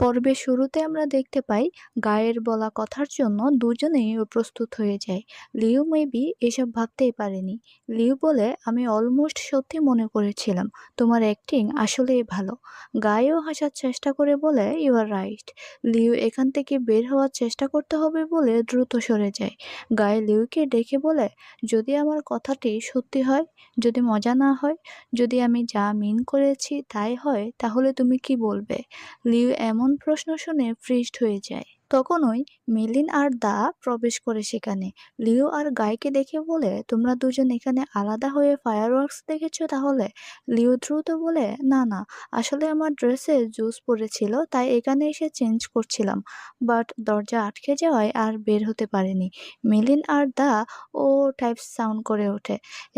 পর্বের শুরুতে আমরা দেখতে পাই গায়ের বলা কথার জন্য দুজনেই প্রস্তুত হয়ে যায়। লিও মেবি এসব ভাবতেই পারেনি। লিও বলে, আমি অলমোস্ট সত্যি মনে করেছিলাম তোমার অ্যাক্টিং আসলেই ভালো। গায়েও হাসার চেষ্টা করে বলে, ইউ আর রাইট। লিও এখান থেকে বের হওয়ার চেষ্টা করতে হবে বলে দ্রুত সরে যায়। গায়ে লিওকে ডেকে বলে, যদি আমার কথাটি সত্যি হয়, যদি মজা না হয়, যদি আমি যা মিন করেছি তাই হয়, তাহলে তুমি কি বলবে? লিও এমন প্রশ্ন শুনে ফ্রিজড হয়ে যায়। তখনই মিলিন আর দা প্রবেশ করে সেখানে। লিও আর গাইকে দেখে বলে, তোমরা দুজন এখানে আলাদা হয়ে ফায়ারওয়ার্কস দেখেছো তাহলে? লিও দ্রুত বলে, না না, আসলে আমার ড্রেসে জুস পড়েছিল তাই এখানে এসে চেঞ্জ করছিলাম, বাট দরজা আটকে যাওয়ায় আর বের হতে পারেনি। মিলিন আর দা ও টাইপস সাউন্ড করে ওঠে।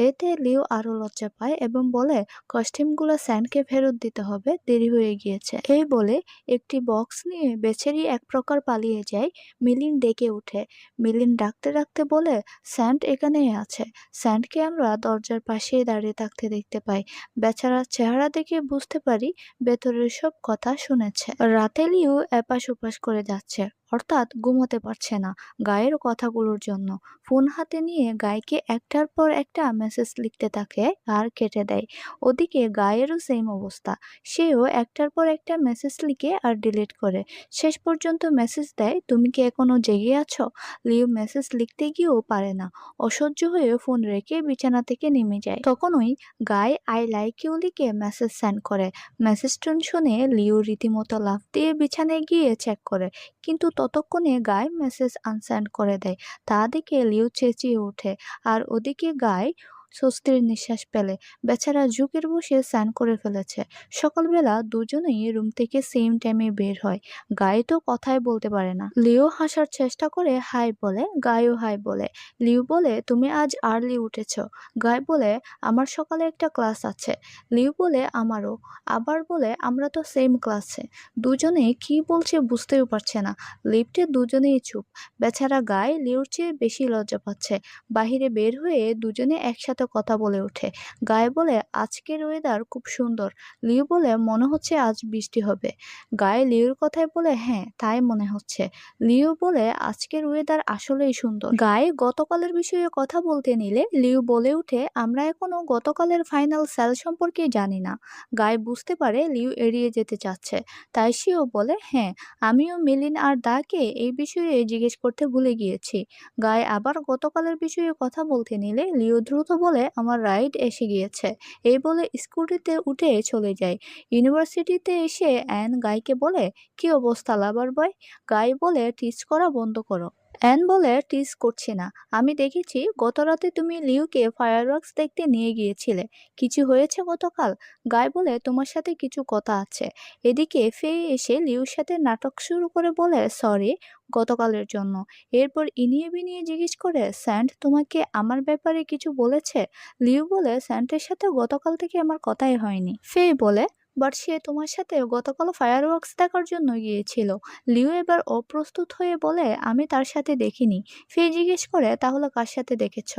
এতে লিও আরো লজ্জা পায় এবং বলে, কস্টিউমগুলো স্যান্ডকে ফেরত দিতে হবে, দেরি হয়ে গিয়েছে। এই বলে একটি বক্স নিয়ে বেচারি এক প্রকার পালিয়ে যায়। মিলিন ডেকে ওঠে। মিলিন ডাকতে ডাকতে বলে, স্যান্ড এখানেই আছে। স্যান্ডকে আমরা দরজার পাশেই দাঁড়িয়ে থাকতে দেখতে পাই। বেচারার চেহারা দেখে বুঝতে পারি ভেতরের সব কথা শুনেছে। রাতে লিও এপাশ ওপাশ করে যাচ্ছে, অর্থাৎ ঘুমোতে পারছে না গায়ের কথাগুলোর জন্য। ফোন হাতে নিয়ে গায়কে একটার পর একটা মেসেজ লিখতে থাকে আর কেটে দেয়। ওদিকে গায়েরও সেম অবস্থা। সেও একটার পর একটা মেসেজ লিখে আর ডিলিট করে। শেষ পর্যন্ত মেসেজ দেয়, তুমি কি এখনো জেগে আছো? লিও মেসেজ লিখতে গিয়েও পারে না। অসহ্য হয়ে ফোন রেখে বিছানা থেকে নেমে যায়। তখনই গায়ে আই লাইক ইউ লিখে মেসেজ সেন্ড করে। মেসেজ টোন শুনে লিও রীতিমতো লাফ দিয়ে বিছানায় গিয়ে চেক করে, কিন্তু ততক্ষণে গায়ে মেসেজ আনসেন্ড করে দেয়। তা দেখে লিও চেঁচিয়ে ওঠে, আর ওদিকে গায়ে স্বস্তির নিঃশ্বাস ফেলে। বেচারা ঝুঁকের বসে স্নান করে ফেলেছে। সকালবেলা দুজনেই রুম থেকে সেম টাইমে বের হয়। গায়ে তো কথাই বলতে পারে না। লিও হাসার চেষ্টা করে হাই বলে, গায়েও হাই বলে। লিও বলে, তুমি আজ আর্লি উঠেছ। গায়ে বলে, আমার সকালে একটা ক্লাস আছে। লিও বলে, আমারও। আবার বলে, আমরা তো সেম ক্লাসে। দুজনে কি বলছে বুঝতেও পারছে না। লিফটে দুজনেই চুপ। বেচারা গায়ে লিওর চেয়ে বেশি লজ্জা পাচ্ছে। বাহিরে বের হয়ে দুজনে একসাথে কথা বলে ওঠে। গায়ে বলে, আজকের ওয়েদার খুব সুন্দর। লিও বলে, মনে হচ্ছে আজ বৃষ্টি হবে। গায়ে লিওর কথায় বলে, হ্যাঁ তাই মনে হচ্ছে। লিও বলে, আজকের ওয়েদার আসলেই সুন্দর। গায়ে গতকালের বিষয়ে কথা বলতে নিলে লিও বলে উঠে, আমরা এখনো গতকালের ফাইনাল সেল সম্পর্কে জানি না। গায়ে বুঝতে পারে লিও এড়িয়ে যেতে চাচ্ছে, তাই সেও বলে, হ্যাঁ আমিও মিলিন আর দাকে এই বিষয়ে জিজ্ঞেস করতে ভুলে গিয়েছি। গায়ে আবার গতকালের বিষয়ে কথা বলতে নিলে লিও দ্রুত বলে, আমার রাইড এসে গিয়েছে। এই বলে স্কুটিতে উঠে চলে যায়। ইউনিভার্সিটিতে এসে অ্যান গাইকে বলে, কি অবস্থা লাভার বয়? গাই বলে, টিজ করা বন্ধ করো। অ্যান বলে, টিজ করছি না, আমি দেখেছি গত রাতে তুমি লিওকে ফায়ারওয়ার্কস দেখতে নিয়ে গিয়েছিলে। কিছু হয়েছে গতকাল? গাই বলে, তোমার সাথে কিছু কথা আছে। এদিকে ফেই এসে লিওর সাথে নাটক শুরু করে বলে, সরি গতকালের জন্য। এরপর ইনিয়ে বিনিয়ে জিজ্ঞেস করে, স্যান্ড তোমাকে আমার ব্যাপারে কিছু বলেছে? লিও বলে, স্যান্ডের সাথে গতকাল থেকে আমার কথাই হয়নি। ফেই বলে, বাট সে তোমার সাথে গতকাল ফায়ারওয়ার্কস দেখার জন্য গিয়েছিল। লিও এবার অপ্রস্তুত হয়ে বলে, আমি তার সাথে দেখিনি। ফেই জিজ্ঞেস করে, তাহলে কার সাথে দেখেছ?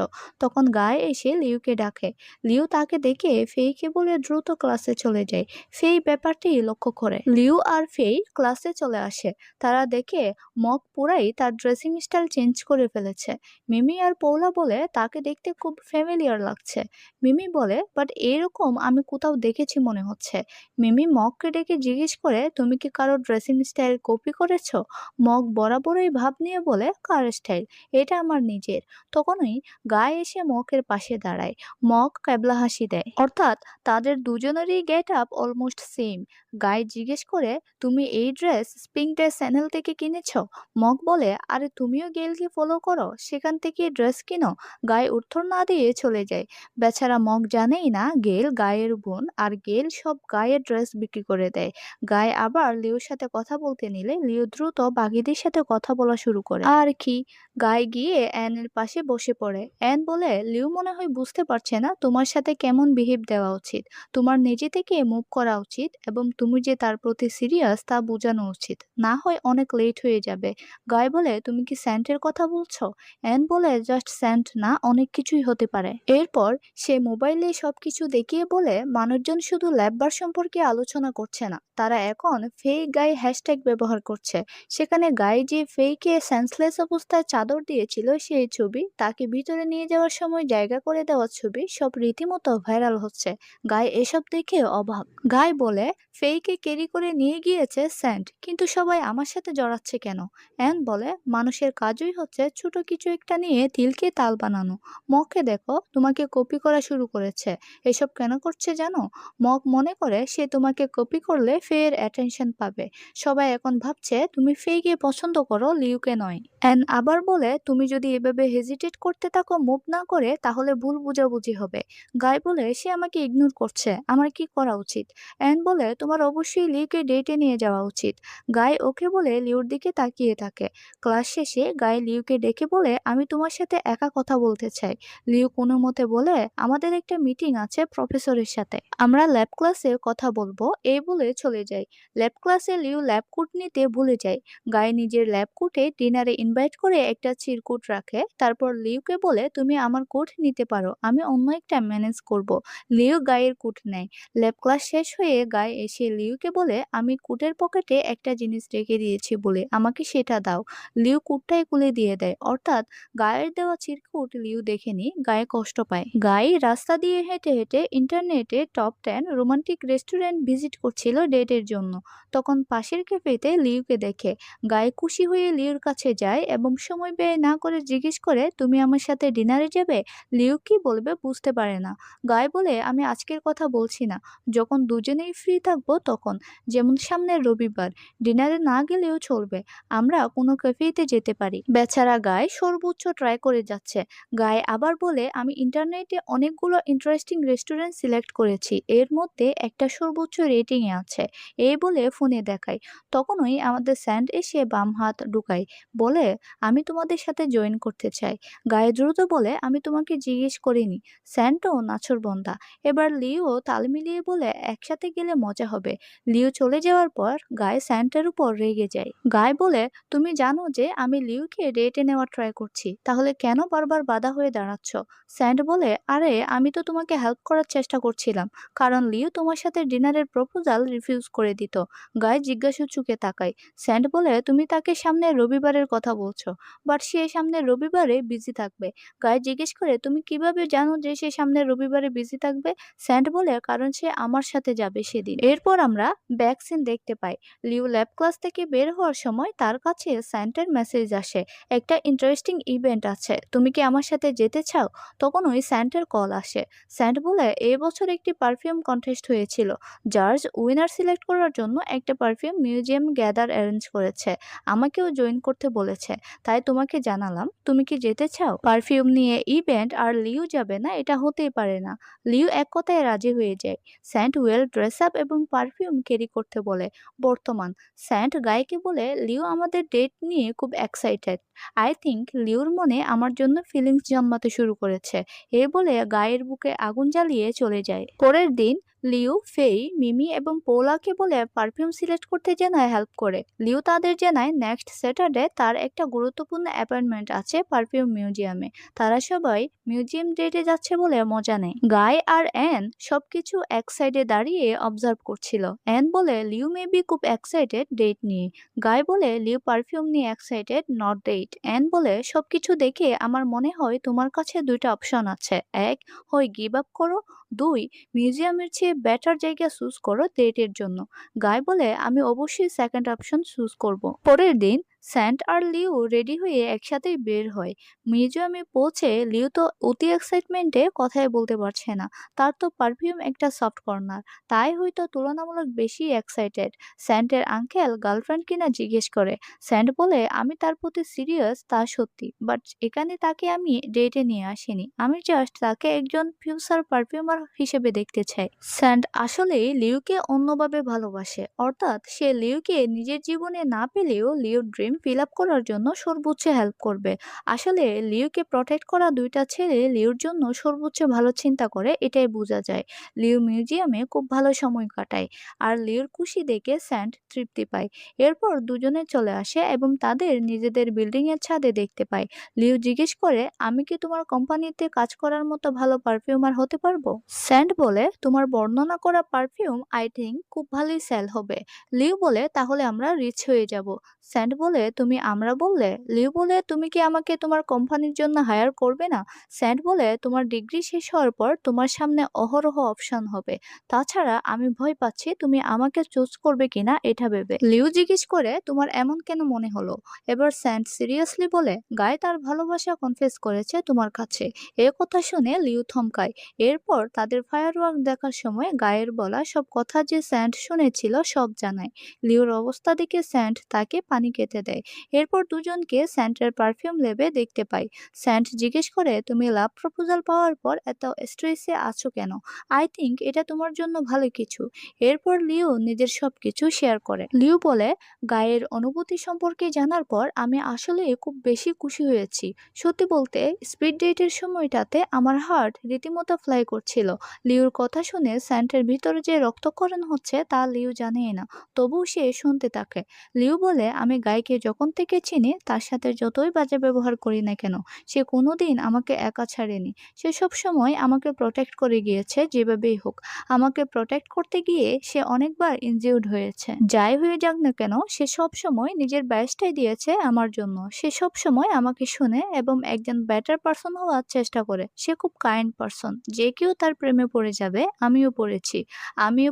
তখন গায়ে এসে লিওকে ডাকে। লিও তাকে দেখে ফেইকে বলে দ্রুত ক্লাসে চলে যায়। ফেই ব্যাপারটি লক্ষ্য করে। লিও আর ফেই ক্লাসে চলে আসে। তারা দেখে মগ পুরাই তার ড্রেসিং স্টাইল চেঞ্জ করে ফেলেছে। মিমি আর পৌলা বলে, তাকে দেখতে খুব ফ্যামিলিয়ার লাগছে। মিমি বলে, বাট এরকম আমি কোথাও দেখেছি মনে হচ্ছে। মিমি মগকে ডেকে জিজ্ঞেস করে, তুমি কি কারো ড্রেসিং স্টাইল কপি করেছো? মগ বরাবরই ভাব নিয়ে বলে, কার স্টাইল? এটা আমার নিজের। তখনই গায়ে এসে মগের পাশে দাঁড়ায়। মগ ক্যাবলা হাসি দেয়, অর্থাৎ তাদের দুজনেরই গেট আপ অলমোস্ট সেম। গায়ে জিজ্ঞেস করে, তুমি এই ড্রেস স্প্রিংটের চ্যানেল থেকে কিনেছো? মগ বলে, আরে তুমিও গেলকে ফলো করো, সেখান থেকে ড্রেস কিনো। গায়ে উত্তর না দিয়ে চলে যায়। বেচারা মগ জানেই না গেল গায়ের বোন, আর গেল সব গায়ের ড্রেস বিক্রি করে দেয়। গায়ে আবার লিওর সাথে কথা বলতে নিলে লিও দ্রুত বাকিদের সাথে কথা বলা শুরু করে। আর কি, গায়ে গিয়ে অ্যানের পাশে বসে পড়ে। অ্যান বলে, লিও মনে হয় বুঝতে পারছে না তোমার সাথে কেমন বিহেভ দেওয়া উচিত। তোমার নিজে থেকে মুভ করা উচিত এবং তুমি যে তার প্রতি সিরিয়াস তা বোঝানো উচিত, না হয় অনেক লেট হয়ে যাবে। গায়ে বলে, তুমি কি স্যান্টের কথা বলছো? অ্যান বলে, জাস্ট স্যান্ট না, অনেক কিছুই হতে পারে। এরপর সে মোবাইলে সবকিছু দেখিয়ে বলে, মানুষজন শুধু ল্যাব ভার্সন সম্পর্কে আলোচনা করছে না, তারা এখন ফেক গাই হ্যাশট্যাগ ব্যবহার করছে। সেখানে গাই যে ফেইকে সেন্সলেস অবস্থায় চাদর দিয়েছিল সেই ছবি, তাকে ভিতরে নিয়ে যাওয়ার সময় জায়গা করে দেওয়ার ছবি, সব রীতিমতো ভাইরাল হচ্ছে। গাই এসব দেখে অবাক। গাই বলে, ফেইকে ক্যারি করে নিয়ে গিয়েছে স্যান্ড, কিন্তু সবাই আমার সাথে জড়াচ্ছে কেন? অ্যান বলে, মানুষের কাজই হচ্ছে ছোট কিছু একটা নিয়ে তিলকে তাল বানানো। মককে দেখো, তোমাকে কপি করা শুরু করেছে। এসব কেন করছে জানো? মক মনে করে সে তোমাকে কপি করলে ফের অ্যাটেনশন পাবে। সবাই এখন ভাবছে তুমি ফেইকে পছন্দ করো, লিউকে নয়। অ্যান আবার বলে, তুমি যদি এভাবে হেজিটেট করতে থাকো মুভ না করে, তাহলে ভুল বোঝাবুঝি হবে। গাই বলে, সে আমাকে ইগনোর করছে, আমার কি করা উচিত? অ্যান বলে, তোমার অবশ্যই লিউকে ডেটে নিয়ে যাওয়া উচিত। গাই ওকে বলে লিউর দিকে তাকিয়ে থাকে। ক্লাস শেষে গাই লিউকে ডেকে বলে, আমি তোমার সাথে একা কথা বলতে চাই। লিউ কোনো মতে বলে, আমাদের একটা মিটিং আছে প্রফেসরের সাথে, আমরা ল্যাব ক্লাসে কথা বলবো, এই বলে চলে যায়। ল্যাব ক্লাসে লিউ ল্যাব কোট নিতে ভুলে যায়। গাই নিজের ল্যাব কোটে ডিনারে ইনভাইট করে একটা চিরকুট রাখে, তারপর লিউকে বলে, তুমি আমার কোট নিতে পারো, আমি অন্য একটা ম্যানেজ করব। লিউ গাইয়ের কোট নেয়। ল্যাব ক্লাস শেষ হয়ে গাই এসে লিউকে বলে, আমি কোটের পকেটে একটা জিনিস রেখে দিয়েছি বলে আমাকে সেটা দাও। লিউ কোটটাই খুলে দিয়ে দেয়, অর্থাৎ গায়ের দেওয়া চিরকুট লিউ দেখেনি। গায়ে কষ্ট পায়। গাই রাস্তা দিয়ে হেঁটে হেঁটে ইন্টারনেটে টপ 10 রোমান্টিক রেস্টুরেন্ট ভিজিট করছিল ডেটের জন্য। তখন পাশের ক্যাফেতে লিউকে দেখে। গাই খুশি হয়ে লিউর কাছে যায় এবং সময় ব্যয় না করে জিজ্ঞেস করে, তুমি আমার সাথে ডিনারে যাবে? লিউ কি বলবে বুঝতে পারে না। গাই বলে, আমি আজকের কথা বলছি না, যখন দুজনেই ফ্রি থাকবো তখন, যেমন সামনের রবিবার। ডিনারে না গেলেও চলবে, আমরা কোনো ক্যাফেতে যেতে পারি। বেচারা গাই সর্বোচ্চ ট্রাই করে যাচ্ছে। গাই আবার বলে, আমি ইন্টারনেটে অনেকগুলো ইন্টারেস্টিং রেস্টুরেন্ট সিলেক্ট করেছি, এর মধ্যে একটা সর্বোচ্চ রেটিং এ আছে, এই বলে ফোনে দেখায়। তখনই আমাদের স্যান্ড এসে বাম হাত ঢুকায়, বলে, আমি তোমাদের সাথে জয়েন করতে চাই। গায়ে দ্রুত বলে, আমি তোমাকে জিজ্ঞেস করিনি। স্যান্ডও নাছোড়বান্দা। এবার লিও তাল মিলিয়ে বলে, একসাথে গেলে মজা হবে। লিও চলে যাওয়ার পর গায়ে স্যান্ডের উপর রেগে যায়। গায়ে বলে, তুমি জানো যে আমি লিউকে ডেটে নেওয়ার ট্রাই করছি, তাহলে কেন বারবার বাধা হয়ে দাঁড়াচ্ছ? স্যান্ড বলে, আরে আমি তো তোমাকে হেল্প করার চেষ্টা করছিলাম, কারণ লিউ তোমার সাথে ডিনারের প্রপোজাল রিফিউজ করে দিত। গায়ে জিজ্ঞাসু চোখে তাকায়। স্যান্ড বলে, তুমি তাকে সামনে রবিবারের কথা বলছো, বাট সে সামনে রবিবারে বিজি থাকবে। গায়ে জিজ্ঞেস করে, তুমি কিভাবে জানো যে সে সামনে রবিবারে বিজি থাকবে? স্যান্ড বলে, কারণ সে আমার সাথে যাবে সেদিন। এরপর আমরা ব্যাক সিন দেখতে পাই। লিউ ল্যাব ক্লাস থেকে বের হওয়ার সময় তার কাছে স্যান্ডের মেসেজ আসে, একটা ইন্টারেস্টিং ইভেন্ট আছে, তুমি কি আমার সাথে যেতে চাও? তখন ওই স্যান্ডের কল আসে। স্যান্ড বলে, এই বছর একটি পারফিউম কন্টেস্ট হয়েছিল, জার্জ উইনার সিলেক্ট করার জন্য একটা পারফিউম মিউজিয়াম গ্যাদার অ্যারেঞ্জ করেছে, আমাকেও জয়েন করতে বলেছে, তাই তোমাকে জানালাম, তুমি কি যেতে চাও? পারফিউম নিয়ে ইভেন্ট আর লিউ যাবে না, এটা হতেই পারে না। লিউ এক কথায় রাজি হয়ে যায়। স্যান্ড ওয়েল ড্রেস আপ এবং পারফিউম ক্যারি করতে বলে। বর্তমান স্যান্ড গাইকে বলে, লিউ আমাদের ডেট নিয়ে খুব এক্সাইটেড, আই থিঙ্ক লিউর মনে আমার জন্য ফিলিংস জন্মাতে শুরু করেছে, এ বলে গায়ের বুকে আগুন জ্বালিয়ে চলে যায়। পরের দিন লিউ, ফেই, মিমি এবং পোলাকে বলে পারফিউম সিলেক্ট করতে যেন হেল্প করে। লিউ তাদের জানায় নেক্সট স্যাটারডে তার একটা গুরুত্বপূর্ণ অ্যাপয়েন্টমেন্ট আছে পারফিউম মিউজিয়ামে। তারা সবাই মিউজিয়াম ডেটে যাচ্ছে বলে মজা নেয়। গাই আর অ্যান সবকিছু এক সাইডে দাঁড়িয়ে অবজার্ভ করছিল। অ্যান বলে, লিউ মেবি খুব এক্সাইটেড ডেট নিয়ে। গাই বলে, লিউ পারফিউম নিয়ে এক্সাইটেড, নট ডেট। অ্যান বলে, সবকিছু দেখে আমার মনে হয় তোমার কাছে দুইটা অপশন আছে, এক, হয় গিভ আপ করো, দুই, মিউজিয়ামের চেয়ে বেটার জায়গা চুজ করো ডেটের জন্য। গাই বলে, আমি অবশ্যই সেকেন্ড অপশন চুজ করব। পরের দিন স্যান্ড আর লিউ রেডি হয়ে একসাথেই বের হয়। মিউজিয়ামে পৌঁছে লিউ তো অতি এক্সাইটমেন্টে কথাই বলতে পারছে না। তার তো পারফিউম একটা সফট কর্নার, তাই হয়তো তুলনামূলক বেশি এক্সাইটেড। স্যান্ডের আঙ্কেল গার্লফ্রেন্ড কিনা জিজ্ঞেস করে। স্যান্ড বলে, আমি তার প্রতি সিরিয়াস, তা সত্যি, বাট এখানে তাকে আমি ডেটে নিয়ে আসিনি, আমি জাস্ট তাকে একজন ফিউচার পারফিউমার হিসেবে দেখতে চাই। স্যান্ড আসলে লিউকে অন্যভাবে ভালোবাসে, অর্থাৎ সে লিউকে নিজের জীবনে না পেলেও লিউর ড্রিম ফিল আপ করার জন্য সর্বোচ্চ হেল্প করবে। আসলে লিওকে প্রটেক্ট করা দুইটা ছেলে লিওর জন্য সর্বোচ্চ ভালো চিন্তা করে, এটাই বোঝা যায়। লিও মিউজিয়ামে খুব ভালো সময় কাটায়, আর লিওর খুশি দেখে স্যান্ড তৃপ্তি পায়। এরপর দুজনে চলে আসে এবং তাদের নিজেদের বিল্ডিং এর ছাদে দেখতে পায়। লিও জিজ্ঞেস করে, আমি কি তোমার কোম্পানিতে কাজ করার মতো ভালো পারফিউমার হতে পারবো? স্যান্ড বলে, তোমার বর্ণনা করা পারফিউম আই থিঙ্ক খুব ভালোই সেল হবে। লিও বলে, তাহলে আমরা রিচ হয়ে যাব। স্যান্ড বলে, তুমি আমরা বললে? লিও বলে, তুমি কি আমাকে তোমার কোম্পানির জন্য হায়ার করবে না? স্যান্ড বলে, তোমার ডিগ্রি শেষ হওয়ার পর তোমার সামনে অহরহ অপশন হবে। তাছাড়া আমি ভয় পাচ্ছি তুমি আমাকে চুজ করবে কিনা এটা ভেবে। লিও জিজ্ঞেস করে, তোমার এমন কেন মনে হলো? এবার স্যান্ড সিরিয়াসলি বলে, গায়ে তার ভালোবাসা কনফেস করেছে তোমার কাছে। এ কথা শুনে লিও থমকায়। এরপর তাদের ফায়ারওয়ার্ক দেখার সময় গায়ের বলা সব কথা যে স্যান্ড শুনেছিল সব জানায়। লিওর অবস্থা দেখে স্যান্ড তাকে পানি খেতে দেয়। এরপর দুজনকে স্যান্ডের পারফিউম লেবে দেখতে পায়। স্যান্ড জিজ্ঞেস করে, তুমি লাভ প্রপোজাল পাওয়ার পর এত স্ট্রেসে আছো কেন? আই থিঙ্ক এটা তোমার জন্য ভালো কিছু। এরপর লিও নিজের সবকিছু শেয়ার করে। লিও বলে, গায়ের অনুভূতি সম্পর্কে জানার পর আমি আসলে খুব বেশি খুশি হয়েছি। সত্যি বলতে স্পিড ডেটের সময়টাতে আমার হার্ট রীতিমতো ফ্লাই করছিল। লিওর কথা শুনে স্যান্ডের ভিতরে যে রক্তক্ষরণ হচ্ছে তা লিও জানেই না, তবুও সে শুনতে থাকে। লিও বলে, আমি গাইকে যখন থেকে চিনি তার সাথে যতই বাজে ব্যবহার করি না কেন, সে কোনোদিন আমাকে একা ছাড়েনি। সে সব সময় আমাকে প্রোটেক্ট করে গিয়েছে যেভাবেই হোক। আমাকে প্রোটেক্ট করতে গিয়ে সে অনেকবার ইনজিউর্ড হয়েছে। যাই হয়ে যাক না কেন, সে সব সময় নিজের বেস্টটাই দিয়েছে আমার জন্য। সে সব সময় আমাকে শুনে এবং একজন বেটার পারসন হওয়ার চেষ্টা করে। সে খুব কাইন্ড পারসন। যে কেউ তার প্রেমে পড়ে যাবে, আমিও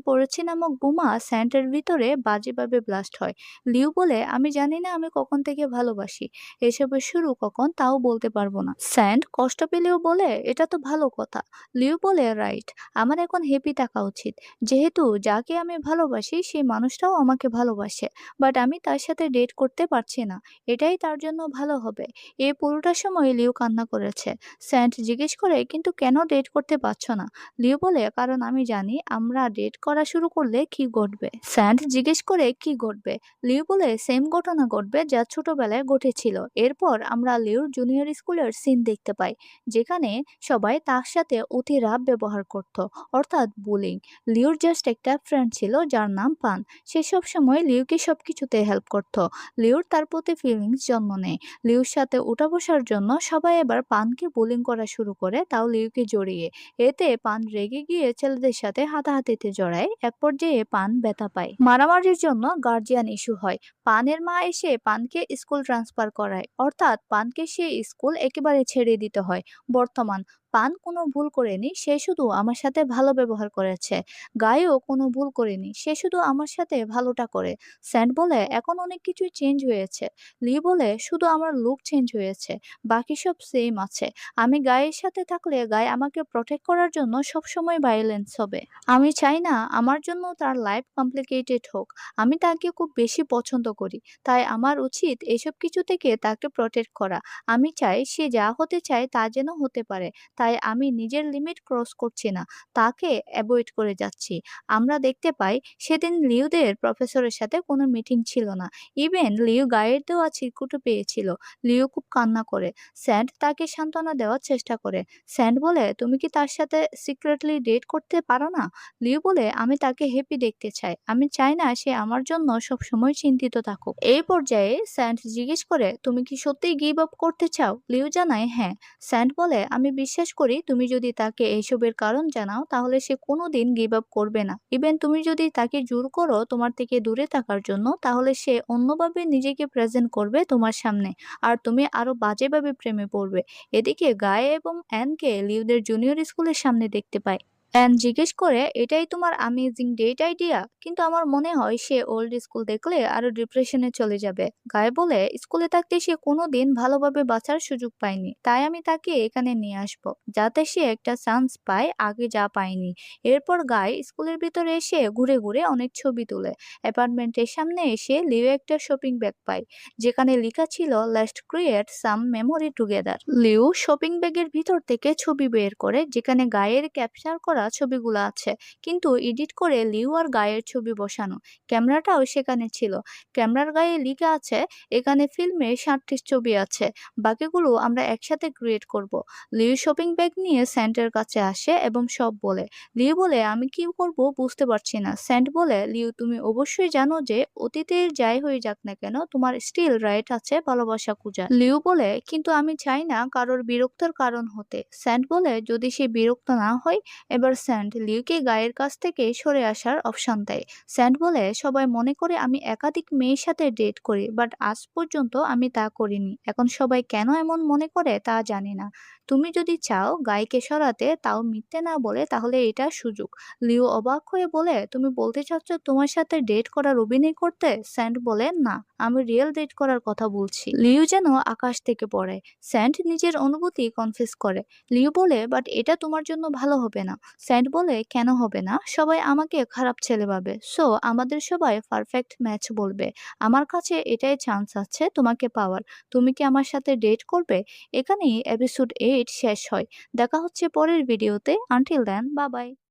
পড়েছি নামক বোমা স্যান্ডের ভিতরে বাজেভাবে ব্লাস্ট হয়। লিও বলে, আমি জানি না আমি কখন থেকে ভালোবাসি, এসবের শুরু কখন তাও বলতে পারবো না। স্যান্ড কষ্ট পেলেও বলে, এটা তো ভালো কথা। লিও বলে, রাইট, আমার এখন হ্যাপি থাকা উচিত, যেহেতু যাকে আমি ভালোবাসি সেই মানুষটাও আমাকে ভালোবাসে। বাট আমি তার সাথে ডেট করতে পারছি না, এটাই তার জন্য ভালো হবে। এই পুরোটা সময় লিও কান্না করেছে। স্যান্ড জিজ্ঞেস করে, কিন্তু কেন ডেট করতে পারছো না? লিও বলে, কারণ আমি জানি আমরা ডেট করা শুরু করলে কি ঘটবে। স্যান্ড জিজ্ঞেস করে, কি ঘটবে? লিও বলে, সেম ঘটনা ঘটবে যা ছোটবেলায় ঘটেছিল। এরপর আমরা লিওর জুনিয়র স্কুলের সিন দেখতে পাই, যেখানে সবাই তার সাথে অতি রাব ব্যবহার করত, অর্থাৎ বুলিং। লিওর জাস্ট একটা ফ্রেন্ড ছিল যার নাম পান। সে সব সময় লিওকে সবকিছুতে হেল্প করত। লিওর তার প্রতি ফিলিংস জন্ম নেয়। লিওর সাথে উঠা বসার জন্য সবাই এবার পানকে বোলিং করা শুরু করে, তাও লিওকে জড়িয়ে। এতে পান রেগে গিয়ে ছেলেদের সাথে হাতাহাতিতে জড়ায়। এক পর্যায়ে পান ব্যথা পায়। মারামারির জন্য গার্জিয়ান ইস্যু হয়। পানের মা এসে পানকে স্কুল ট্রান্সফার করায়, অর্থাৎ পানকে সে স্কুল একেবারে ছেড়ে দিতে হয়। বর্তমান পান কোনো ভুল করেনি, সে শুধু আমার সাথে ভালো ব্যবহার করেছে। গায়েও কোনো ভুল করেনি, সে শুধু আমার সাথে ভালোটা করে। স্যান্ড বলে, এখন অনেক কিছুই চেঞ্জ হয়েছে। লি বলে, শুধু আমার লুক চেঞ্জ হয়েছে, বাকি সব সেম আছে। আমি গায়ের সাথে থাকলে গায়ে আমাকে প্রটেক্ট করার জন্য সবসময় ভায়োলেন্স হবে। আমি চাই না আমার জন্য তার লাইফ কমপ্লিকেটেড হোক। আমি তাকে খুব বেশি পছন্দ করি, তাই আমার উচিত এসব কিছু থেকে তাকে প্রটেক্ট করা। আমি চাই সে যা হতে চায় তা যেন হতে পারে, তাই আমি নিজের লিমিট ক্রস করছি না, তাকে অ্যাভয়েড করে যাচ্ছি। আমরা দেখতে পাই সেদিন লিওদের প্রফেসরের সাথে কোনো মিটিং ছিল না। ইভেন লিও গায়ের দেওয়া চিরকুটও পেয়েছিল। লিও খুব কান্না করে। স্যান্ড তাকে সান্ত্বনা দেওয়ার চেষ্টা করে। স্যান্ড বলে, তুমি কি তার সাথে সিক্রেটলি ডেট করতে পারো না? লিও বলে, আমি তাকে হ্যাপি দেখতে চাই, আমি চাই না সে আমার জন্য সবসময় চিন্তিত থাকুক। এই পর্যায়ে স্যান্ড জিজ্ঞেস করে, তুমি কি সত্যিই গিভ আপ করতে চাও? লিও জানায়, হ্যাঁ। স্যান্ড বলে, আমি বিশ্বাস করি তুমি যদি তাকে এইসবের কারণ জানাও তাহলে সে কোনোদিন গিভ আপ করবে না। ইভেন তুমি যদি তাকে জোর করো তোমার থেকে দূরে থাকার জন্য, তাহলে সে অন্যভাবে নিজেকে প্রেজেন্ট করবে তোমার সামনে, আর তুমি আরো বাজেভাবে প্রেমে পড়বে। এদিকে গায়ে এবং অ্যানকে লিওদের জুনিয়র স্কুলের সামনে দেখতে পায়। অ্যান জিজ্ঞেস করে, এটাই তোমার অ্যামেজিং ডেট আইডিয়া? কিন্তু আমার মনে হয় সে ওল্ড স্কুল দেখলে আরো ডিপ্রেশনে চলে যাবে। গায়ে বলে, স্কুলে থাকতে সে কোনোদিন ভালোভাবে বাঁচার সুযোগ পায়নি, তাই আমি তাকে এখানে নিয়ে আসবো, যাতে সে একটা চান্স পায় আগে যা পায়নি। এরপর গায়ে স্কুলের ভিতরে এসে ঘুরে ঘুরে অনেক ছবি তুলে। অ্যাপার্টমেন্টের সামনে এসে লিও একটা শপিং ব্যাগ পায়, যেখানে লেখা ছিল, let's create some memory together. Leo shopping ব্যাগের ভিতর থেকে ছবি বের করে, যেখানে গায়ের ক্যাপচার করা করা ছবিগুলো আছে, কিন্তু এডিট করে লিউ আর গায়ের ছবি বসানো। ক্যামেরাটাও সেখানে ছিল। ক্যামেরার গায়ে লিখা আছে, এখানে ফিল্মে 60টি ছবি আছে, বাকিগুলো আমরা একসাথে ক্রিয়েট করব। লিউ শপিং ব্যাগ নিয়ে স্যান্টের কাছে আসে এবং সব বলে। লিউ বলে, আমি কি করব বুঝতে পারছি না। স্যান্ট বলে, লিউ তুমি অবশ্যই জানো যে অতীতের যাই হয়ে যাক না কেন তোমার স্টিল রাইট আছে ভালোবাসা খোঁজার। লিউ বলে, কিন্তু আমি চাই না কারোর বিরক্তের কারণ হতে। স্যান্ট বলে, যদি সে বিরক্ত না হয়। এবার স্যান্ট লিউকে গায়ের কাছ থেকে সরে আসার অপশন দেয়। স্যান্ট বলে, সবাই মনে করে আমি একাধিক মেয়ের সাথে ডেট করি, বাট আজ পর্যন্ত আমি তা করিনি। এখন সবাই কেন এমন মনে করে তা জানি না। তুমি যদি চাও গাইকে সরাতে, তাও মিথ্যে না বলে, তাহলে এটা সুযোগ। লিও অবাক হয়ে বলে, তুমি বলতে চাচ্ছ তোমার সাথে ডেট করার অভিনয় করতে? স্যান্ট বলে, না, আমি রিয়েল ডেট করার কথা বলছি। লিও যেন আকাশ থেকে পড়ে। স্যান্ট নিজের অনুভূতি কনফিউজ করে। লিও বলে, বাট এটা তোমার জন্য ভালো হবে না। স্যান্ট বলে, কেন হবে না? সবাই আমাকে খারাপ ছেলে ভাবে, সো আমাদের সবাই পারফেক্ট ম্যাচ বলবে। আমার কাছে এটাই চান্স আছে তোমাকে পাওয়ার। তুমি কি আমার সাথে ডেট করবে? এখানেই এপিসোড 8 শেষ হয়। দেখা হচ্ছে পরের ভিডিওতে। Until then, bye by.